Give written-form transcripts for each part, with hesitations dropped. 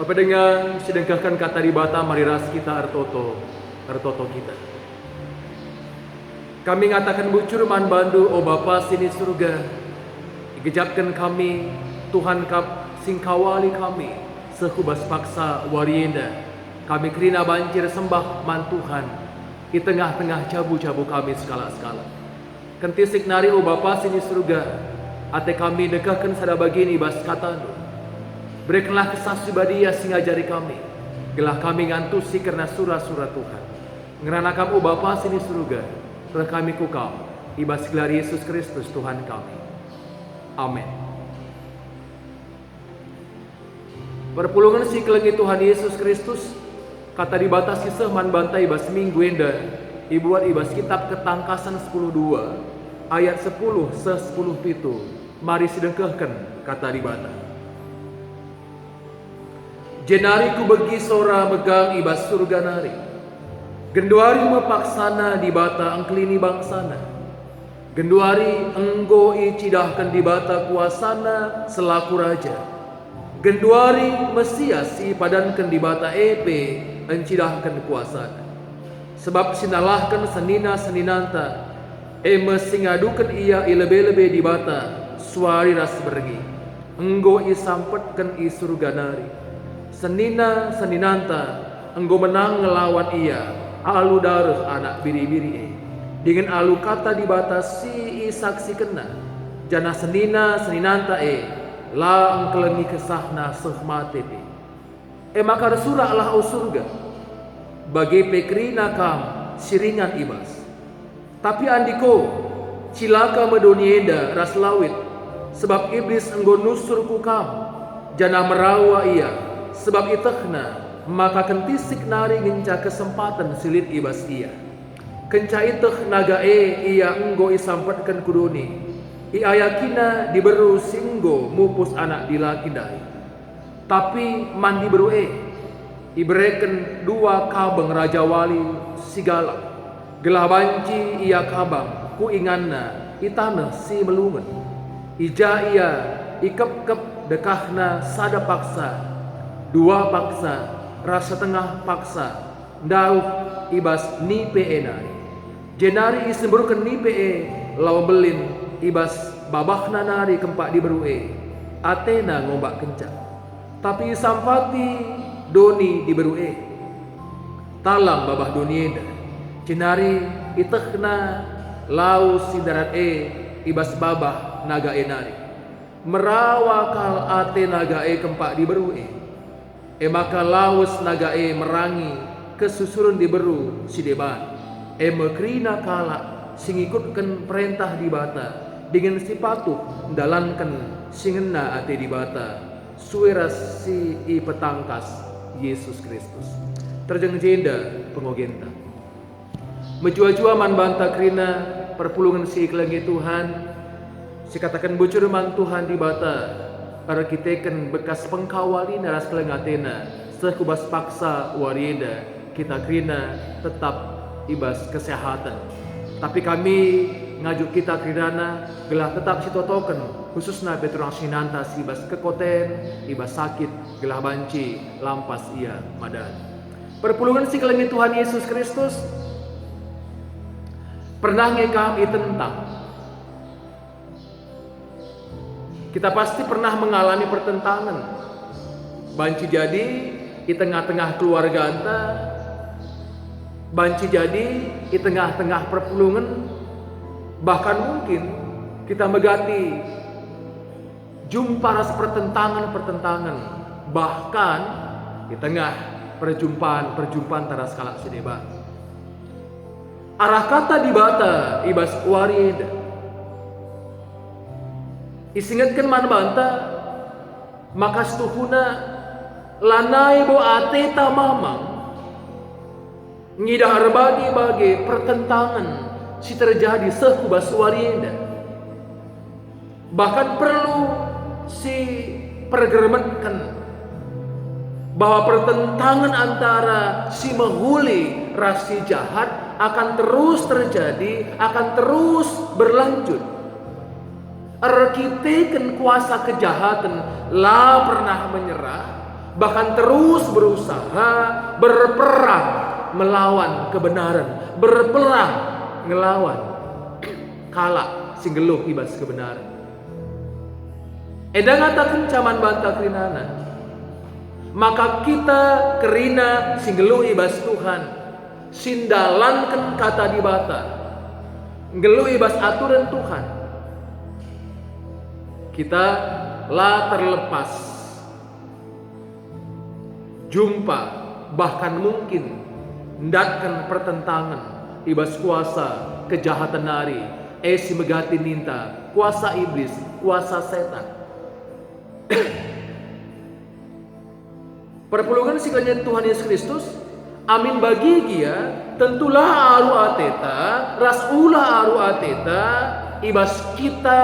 Apa dengan sedengkahkan kata di bata mariras kita artoto kita. Kami ngatakan bucur man bandu o Bapa sini surga. Igejapkan kami Tuhan sing kawali kami sekubas paksa warienda. Kami kerina banjir sembah man Tuhan di tengah-tengah cabu-cabu kami skala-skala. Kentisik nari o Bapa sini surga. Ate kami dekahkan sada bagini ibas katanu. Berikanlah kesah badia sing ajari kami. Gelah kami ngantusi karena surah-surah Tuhan. Ngerana kamu Bapa sini surga. Telah kami kukau. Ibas gelar Yesus Kristus Tuhan kami. Amin. Perpulungan si kelengi Tuhan Yesus Kristus. Kata dibatasi sehman bantai ibas minggu enda. Ibuat ibas kitab ketangkasan 10:2. Ayat 10 se-10 pitu. Mari sedengkahkan kata dibata. Jenari ku begi sora megang ibas surga nari. Genduari mepaksana di bata angklini bangsana. Genduari enggo icidahkan di bata kuasana selaku raja. Genduari Mesias ipadankan di bata epe encidahkan kuasana. Sebab sinalahkan senina-seninanta mesingadukan ia ilebe-lebe di bata suari ras bergi. Enggo isampetkan i surga nari. Seninanta enggo menang ngelawan ia alu darah anak biri-biri dengan alu kata dibatasi saksi kena jana seninanta la engkelengi kesahna sehmate maka surah lah o surga bagi pekrina kam siringan ibas tapi andiko cilaka medonieda ras lawit sebab iblis enggo nusur ku kam jana merawa ia sebab itahna maka kentisik nari ngenca kesempatan silit ibas ia. Kenca itah naga ia enggo isampatkan kuduni. Ayakina diberu singgo mupus anak dilakindai. Tapi man diberu ibereken dua kabeng raja wali sigala. Gelah banci ia kabang ku inganna itana si melungan. Ija ia ikep-kep dekahna sada paksa. Dua paksa, rasa tengah paksa, dauh ibas nipe nari. Jenari isemberukan nipe lawan belin ibas babahna nari kempak diberu Atena ngombak kencang. Tapi sampati doni diberu talang babah donieda. Jenari itehna lau sindaran ibas babah naga nari. Merawakal ate naga kempak diberu maka laus naga merangi kesusurun diberu si deban mekrina kala singikutkan perintah di bata dengan si patuh dalankan singena ate di bata sueras si petangkas Yesus Kristus terjeng jenda pengogenta menjua-jua man banta krina perpulungan si iklangi Tuhan si katakan bocor man Tuhan di bata para kiteken bekas pengkawali naras kelengatena sekubas paksa warieda kita krina tetap ibas kesehatan tapi kami ngajuk kita krinana gelah tetap sitotoken khususna beturang sinanta ibas kekoten ibas sakit gelah banci lampas ia madan perpulungan si kelengi Tuhan Yesus Kristus pernah ngekam tentang kita pasti pernah mengalami pertentangan. Banci jadi di tengah-tengah keluarga anta. Banci jadi di tengah-tengah perpulungan. Bahkan mungkin kita megati jumpa ras pertentangan. Bahkan di tengah perjumpaan taras kalak sedeba. Arah kata di bata ibas warieda. Isingatkan man banta maka setuhuna lanai bo ateta mamang ngidah bagi pertentangan si terjadi sekubas warienda bahkan perlu si pergermetkan bahwa pertentangan antara si menghuli rasi jahat akan terus terjadi akan terus berlanjut. Arkiteken kuasa kejahatan la pernah menyerah bahkan terus berusaha berperang melawan kebenaran, berperang ngelawan kalak sing geluh ibas kebenaran. Edang ngatakan caman bantah kerinana, maka kita kerina sing geluh ibas Tuhan, sindalankan kata dibata, geluh ibas aturan Tuhan. Kita lah terlepas jumpa bahkan mungkin ndatkan pertentangan ibas kuasa kejahatan nari, esi megati ninta, kuasa iblis, kuasa setan. Perpuluhan sikanya Tuhan Yesus Kristus, amin bagi dia, tentulah aru ateta, ras ulah aru ateta, ibas kita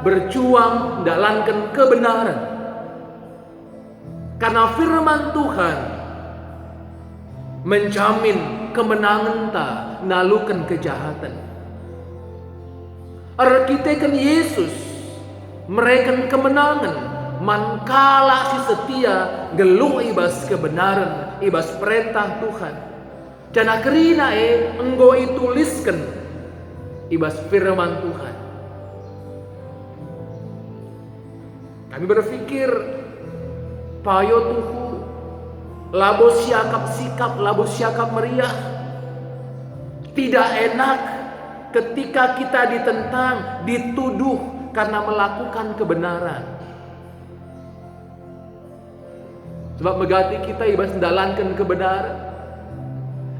berjuang dalamkan kebenaran. Karena firman Tuhan menjamin kemenangan ta nalukan kejahatan. Arkitekan Yesus mereka kemenangan mankala si setia geluh ibas kebenaran, ibas perintah Tuhan. Jana kerina enggo ituliskan ibas firman Tuhan. Kami berpikir payo tuhu labo siakap sikap, labo siakap meriah. Tidak enak ketika kita ditentang, dituduh karena melakukan kebenaran. Sebab megati kita ibas mendalankan kebenaran.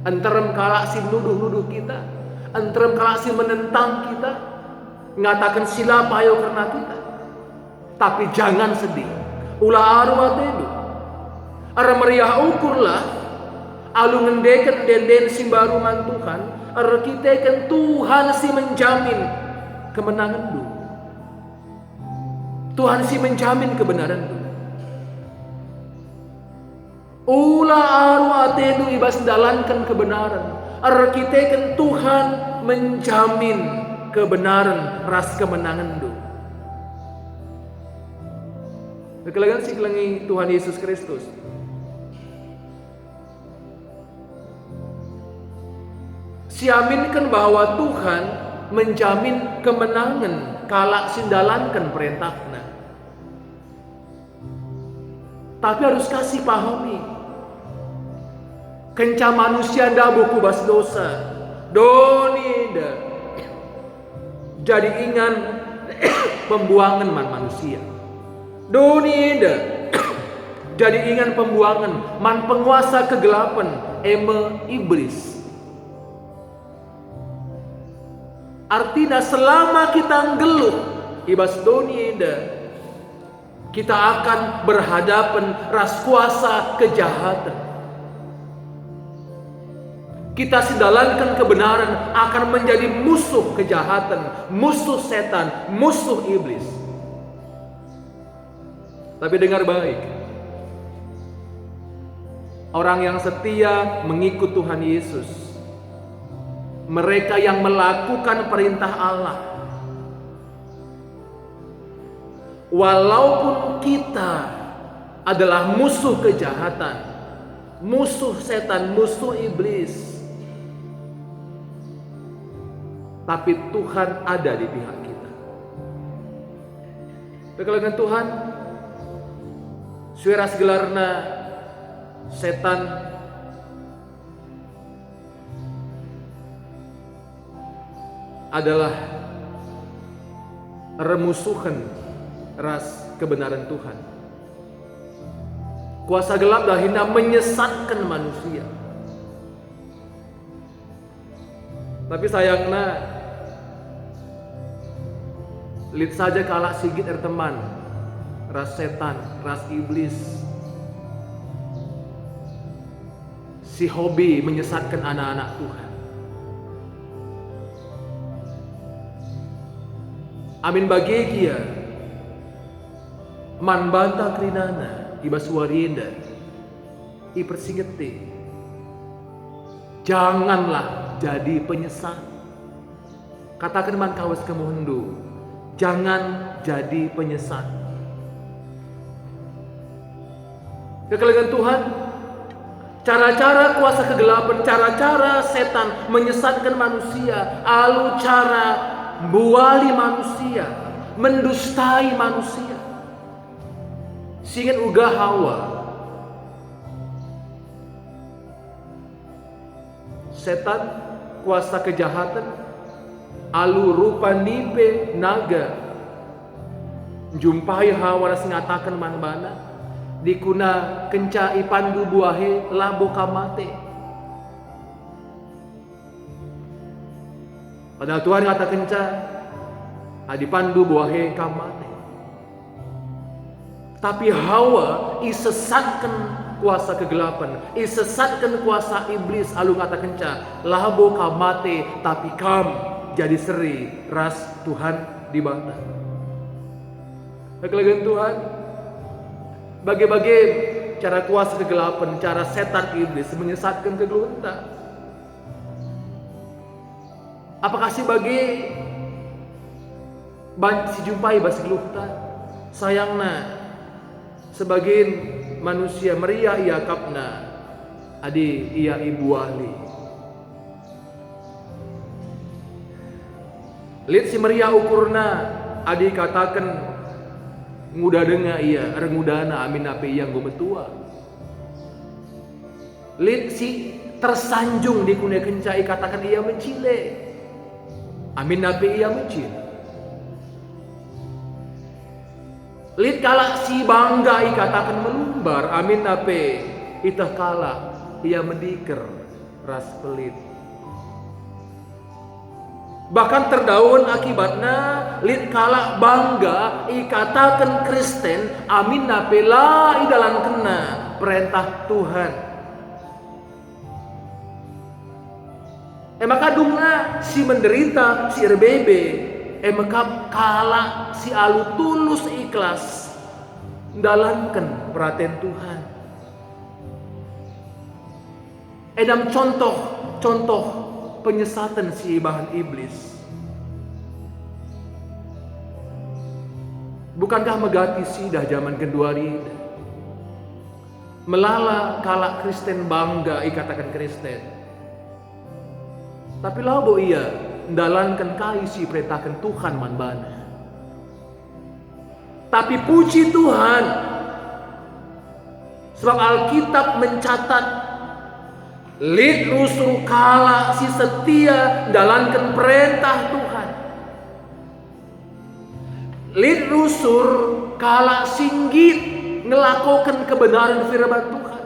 Antarem kalak si nuduh-nuduh kita, antarem kalak si menentang kita, ngatakan sila payo karena kita. Tapi jangan sedih. Ulah arwah tedu. Ara meriah ukurlah alu ngendeken denden simbaru mantuhan, ara kiteken Tuhan si menjamin kemenangan du. Tuhan si menjamin kebenaran du. Ulah aru atedu ibas dalankan kebenaran. Ara kiteken Tuhan menjamin kebenaran ras kemenangan du. Kekelagan si kelangi Tuhan Yesus Kristus. Siaminkan bahwa Tuhan menjamin kemenangan kalak sindalankan perintahnya. Tapi harus kasih pahami, kenca manusia nda buku bas dosa, doni nda jadi ingan pembuangan manusia. Doni nda jadi ingan pembuangan man penguasa kegelapan eme iblis. Artinya selama kita ngeluh ibas donienda, kita akan berhadapan ras kuasa kejahatan. Kita sedalankan kebenaran akan menjadi musuh kejahatan, musuh setan, musuh iblis. Tapi dengar baik, orang yang setia mengikut Tuhan Yesus, mereka yang melakukan perintah Allah, walaupun kita adalah musuh kejahatan, musuh setan, musuh iblis, tapi Tuhan ada di pihak kita. Dengan Tuhan, suara segelarna setan adalah remusuhan ras kebenaran Tuhan. Kuasa gelap dah hina menyesatkan manusia. Tapi sayangnya lihat saja kalak sigit teman ras setan, ras iblis, si hobi menyesatkan anak-anak Tuhan. Amin bagi dia man banta krinana ibas warienda i persingeti. Janganlah jadi penyesat. Katakan man kawas kemuhendu, jangan jadi penyesat. Kekelagan Tuhan, cara-cara kuasa kegelapan, cara-cara setan menyesatkan manusia, alu cara buali manusia, mendustai manusia. Sehingga uga Hawa, setan kuasa kejahatan, alu rupa nipe naga, jumpai Hawa ngatakan manbana, dikuna kenca ipandu buahe labo kamate. Padahal Tuhan kata kenca adipandu buahe kamate. Tapi Hawa isesatkan kuasa kegelapan, isesatkan kuasa iblis, alu kata kenca labo kamate, tapi kam jadi seri ras Tuhan dibantah. Kekelagan Tuhan, bagai-bagai cara kuasa kegelapan, cara setan iblis menyesatkan kegelunta. Apakah si bagi si jumpai basi geluhta sayangna sebagian manusia meriah ia kapna adi ia ibu ahli. Lihat si meriah ukurna adi katakan muda denga iya rengudana amin api yang gumetua. Lihat si tersanjung di kunia kencai katakan ia mencile amin api ia mencile. Lid kala si bangga ikatakan melumbar amin nape itah kala ia mendiker ras pelit. Bahkan terdaun akibatnya lid kala bangga ikatakan Kristen amin nape la idalan kena perintah Tuhan. Maka dungna si menderita si RBB maka kala si alu tulus ikhlas dalankan perhatian Tuhan. Edam contoh penyesatan si bahan iblis. Bukankah megati si dah zaman kedua rida melala kala Kristen bangga ikatakan Kristen. Tapi labo iya dalankan kaisi perintahkan Tuhan manbana. Tapi puji Tuhan, sebab Alkitab mencatat lid rusur kala si setia dalankan perintah Tuhan. Lid rusur kala singgit ngelakukan kebenaran firman Tuhan.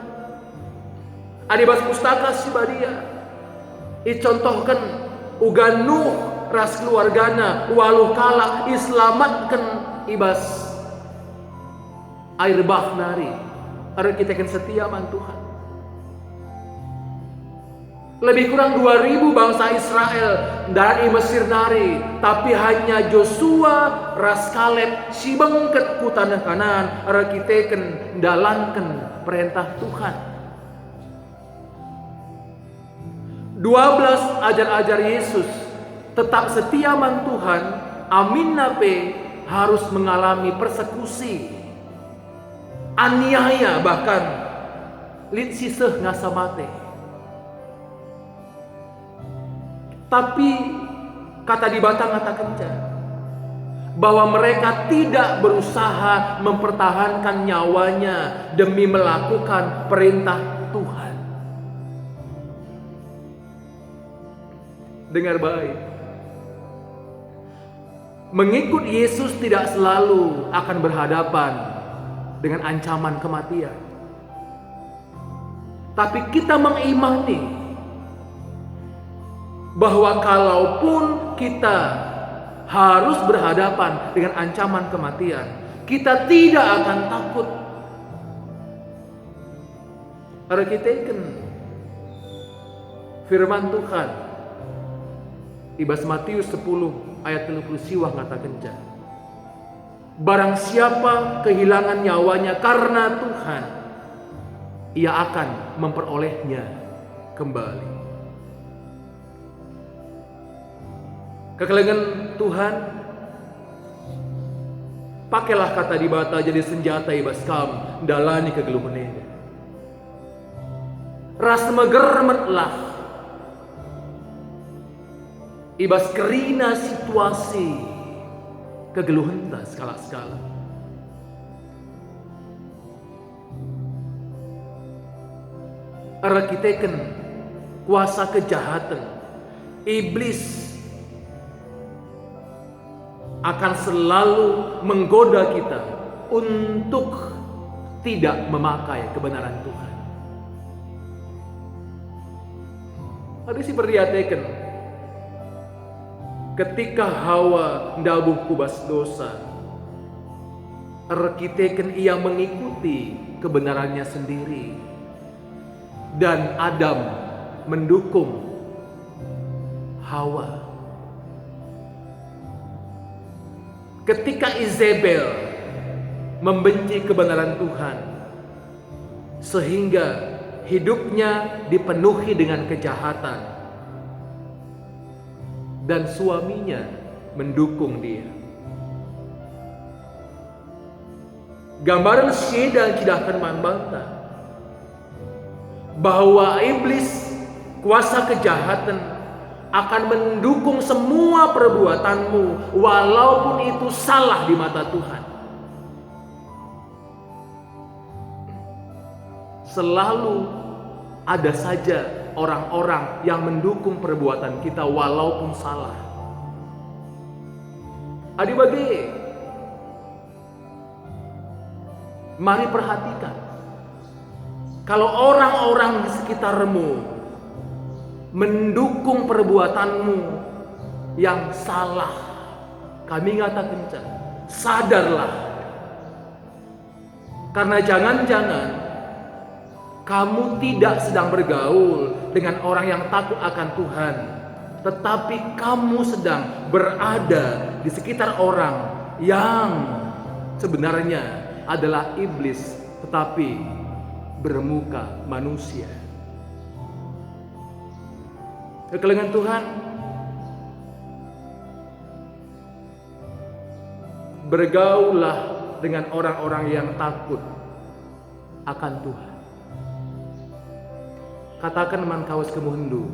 Adibas pustaka si badia icontohkan uga Nuh ras keluargana waluh kala islamatkan ibas air bah nari ada kita kan setia man Tuhan. Lebih kurang 2000 bangsa Israel dari Mesir nari, tapi hanya Joshua ras Kaleb si bengket ku tanah Kanaan ada kita kan dalankan perintah Tuhan. 12 ajar-ajar Yesus tetap setia man Tuhan, amin nape harus mengalami persekusi, aniaya bahkan lid siseh ngasa mate. Tapi kata di batang kata kenca bahwa mereka tidak berusaha mempertahankan nyawanya demi melakukan perintah Tuhan. Dengar baik. Mengikut Yesus tidak selalu akan berhadapan dengan ancaman kematian. Tapi kita mengimani bahwa kalaupun kita harus berhadapan dengan ancaman kematian, kita tidak akan takut. Karena kita kan firman Tuhan Ibas Matius 10 ayat 30 siwah ngatakan ja. Barang siapa kehilangan nyawanya karena Tuhan, ia akan memperolehnya kembali. Kekelagan Tuhan, Pakailah kata di bata jadi senjata ibas kam dalani kegeluhan ini. Ras megermetlah ibas kerina situasi kegeluhan ta skala-skala. Rakiteken kuasa kejahatan iblis akan selalu menggoda kita untuk tidak memakai kebenaran Tuhan. Ada si perlihatkan ketika Hawa ndabuh kubas dosa, rekiteken ia mengikuti kebenarannya sendiri, dan Adam mendukung Hawa. Ketika Izebel membenci kebenaran Tuhan sehingga hidupnya dipenuhi dengan kejahatan, dan suaminya mendukung dia. Gambaran syeda kidahkan manbanta bahwa iblis kuasa kejahatan akan mendukung semua perbuatanmu walaupun itu salah di mata Tuhan. Selalu ada saja orang-orang yang mendukung perbuatan kita walaupun salah. Adik-adik, mari perhatikan. Kalau orang-orang di sekitarmu mendukung perbuatanmu yang salah, kami ngatakan sadarlah. Karena jangan-jangan kamu tidak sedang bergaul dengan orang yang takut akan Tuhan, tetapi kamu sedang berada di sekitar orang yang sebenarnya adalah iblis, tetapi bermuka manusia. Kekelengan Tuhan, bergaullah dengan orang-orang yang takut akan Tuhan. Katakan man kawas kemundu,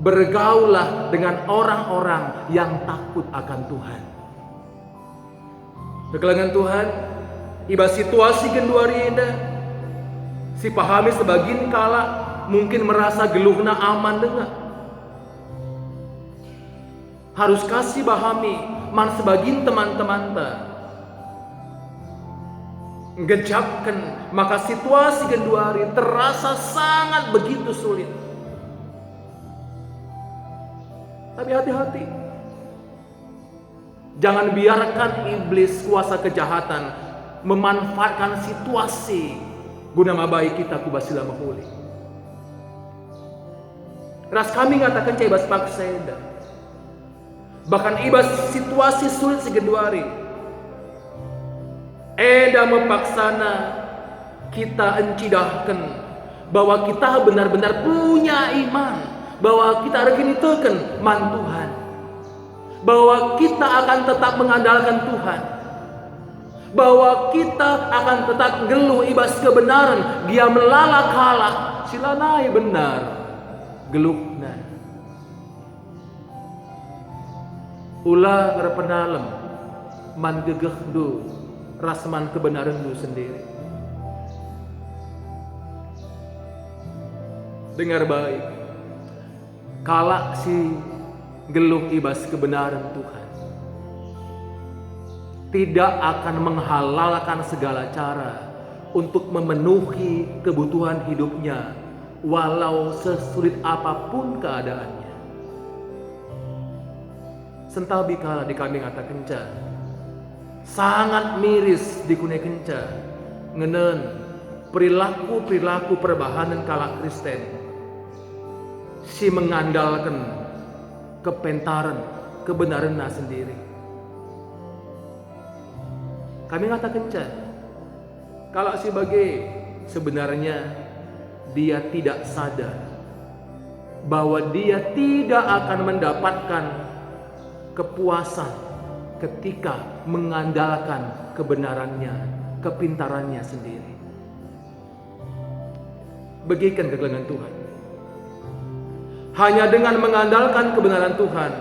bergaullah dengan orang-orang yang takut akan Tuhan. Kekelengan Tuhan, iba situasi genduari indah, si pahami sebagian kala mungkin merasa geluhna aman dengar. Harus kasih pahami man sebagian teman-teman ngejapkan, maka situasi genduari terasa sangat begitu sulit. Tapi hati-hati, jangan biarkan iblis kuasa kejahatan memanfaatkan situasi guna mabai kita kubasila mahuli. Ras kami ngatakan cebas pakseda, bahkan ibas situasi sulit segeduari, eda mepaksana kita encidahkan bahwa kita benar-benar punya iman, bahwa kita regini teken man Tuhan, bahwa kita akan tetap mengandalkan Tuhan, bahwa kita akan tetap geluh ibas kebenaran, dia melalak kalah silanai benar geluhna. Ulah berpenalem man gegeh du rasman kebenaran du sendiri. Dengar baik, kala si geluh ibas kebenaran Tuhan tidak akan menghalalkan segala cara untuk memenuhi kebutuhan hidupnya walau sesulit apapun keadaannya. Sentabi kala di kami ngata kenca, sangat miris di kune kenca ngenen perilaku perbahanan kala Kristen si mengandalkan kepentaran kebenaran sendiri. Kami ngata kenca kalau sebagai sebenarnya dia tidak sadar bahwa dia tidak akan mendapatkan kepuasan ketika mengandalkan kebenarannya, kepintarannya sendiri. Bagikan kegelangan Tuhan. Hanya dengan mengandalkan kebenaran Tuhan,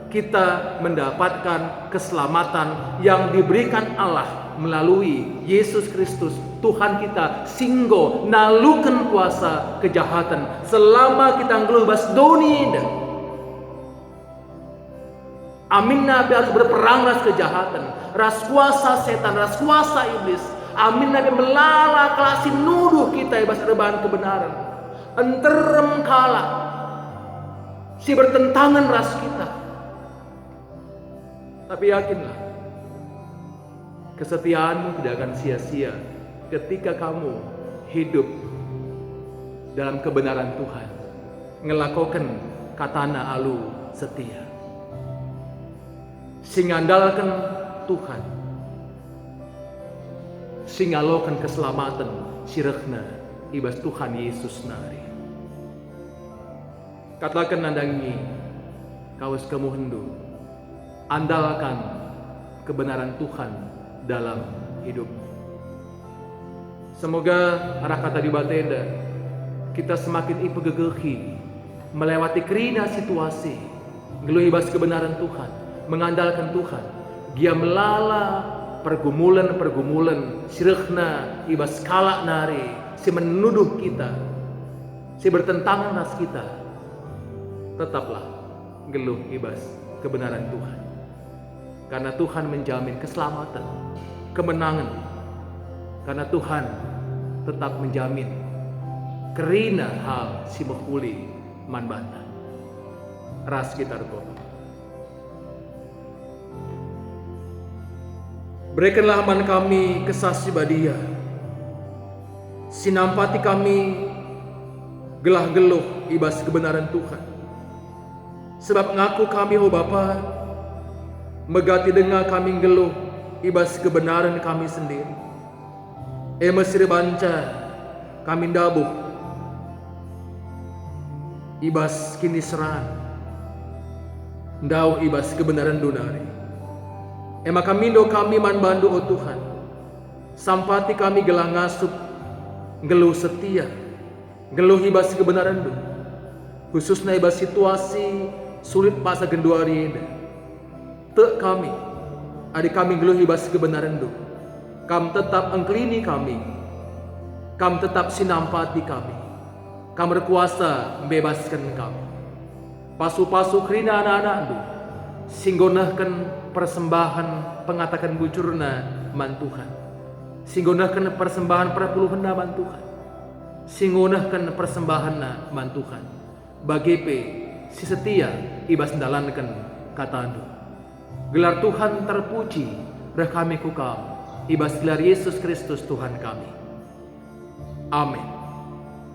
kita mendapatkan keselamatan yang diberikan Allah melalui Yesus Kristus Tuhan kita, singgo nalukan kuasa kejahatan selama kita ngelubas dunia. Amin nabi harus berperang ras kejahatan, ras kuasa setan, ras kuasa iblis. Amin nabi melala kelasi nuduh kita ibas rebahan kebenaran. Enterem kalah si bertentangan ras kita. Tapi yakinlah, kesetiaanmu tidak akan sia-sia ketika kamu hidup dalam kebenaran Tuhan, ngelakukan katana alu setia, singandalkan Tuhan, singalokan keselamatan sirahna ibas Tuhan Yesus nari. Katakan nandangi kawas kamu hendu, andalkan kebenaran Tuhan dalam hidup. Semoga arah kata di batenda kita semakin ipegegehi melewati kerina situasi, ngeluhibas kebenaran Tuhan, mengandalkan Tuhan. Dia melala pergumulan sirahna ibas kalak nari, si menuduh kita, si bertentangan nas kita. Tetaplah geluh ibas kebenaran Tuhan. Karena Tuhan menjamin keselamatan, kemenangan. Karena Tuhan tetap menjamin kerina hal si mekuli manbata. Ras kita berdoa. Berikanlah aman kami kesasi badia, sinampati kami gelah geluh ibas kebenaran Tuhan. Sebab ngaku kami ho Bapa, megati dengar kami geluh ibas kebenaran kami sendiri. Mesir banca kami dabuh ibas kini seran ndau ibas kebenaran dunari. Kami do kami man bandu o Tuhan, sampati kami gelah ngasup geluh setia, geluh ibas kebenaran du, khususnya ibas situasi sulit masa genduari ini. Te kami, adik kami geluh ibas kebenaran du, kam tetap engklini kami, kam tetap sinampati kami, kam berkuasa membebaskan kami. Pasu-pasu kerina anak-anak du, singgonahkan persembahan pengatakan bujurna man Tuhan, singgonahkan persembahan perpuluhanna man Tuhan, singgonahkan persembahanna man Tuhan. Bagepe si setia ibas ndalankan katandu. Gelar Tuhan terpuji reh kami kukam ibas gelar Yesus Kristus Tuhan kami. Amin.